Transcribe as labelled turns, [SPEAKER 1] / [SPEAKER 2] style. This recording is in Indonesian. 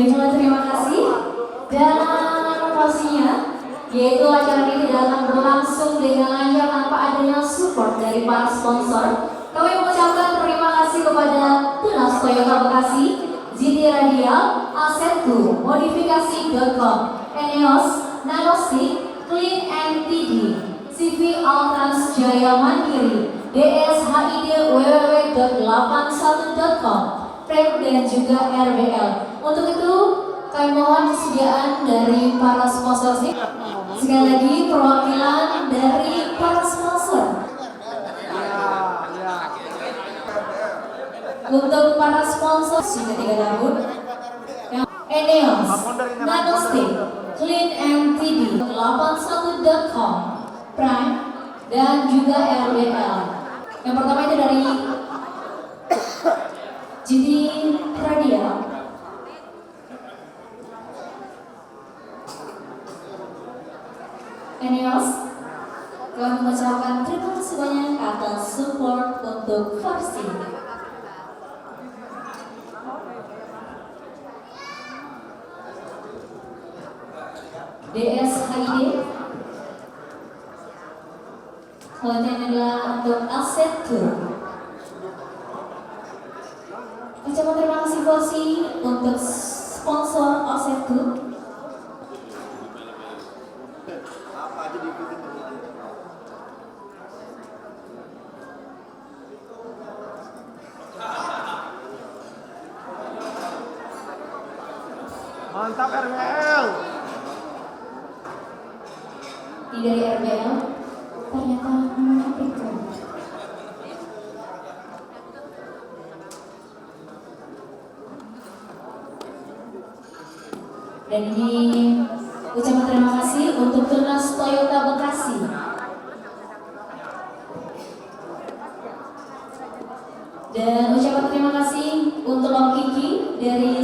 [SPEAKER 1] Baiklah, terima kasih. Dan pastinya, yaitu acara ini tidak akan berlangsung dengan lancar tanpa adanya support dari para sponsor. Kami mengucapkan terima kasih kepada Tunas Toyota Bekasi, GT Radial, Asetku, Modifikasi.com, Eneos, Nanostik, Clean NTD, CV Altrans Jaya Mandiri, DSHID www.81.com, Prep dan juga RBL. Untuk itu kami mohon kesediaan dari para sponsor. Sekali lagi perwakilan dari para sponsor. Untuk para sponsor sudah 3 tahun. Eneos, Nanostik, Clean NTD, 81.com, Prime dan juga RBL. Yang pertama itu dari GT Radial. Eneos, kami mengucapkan terima kasih banyak atas support untuk versi. DSHID, konten adalah untuk Asetku. Ucapan terima kasih versi untuk sponsor Asetku.
[SPEAKER 2] Mantap RBL.
[SPEAKER 1] Ini dari RBL ternyata mengaplikkan. Dan ini ucapan terima kasih untuk Tunas Toyota Bekasi. Dan ucapan terima kasih untuk Om Kiki dari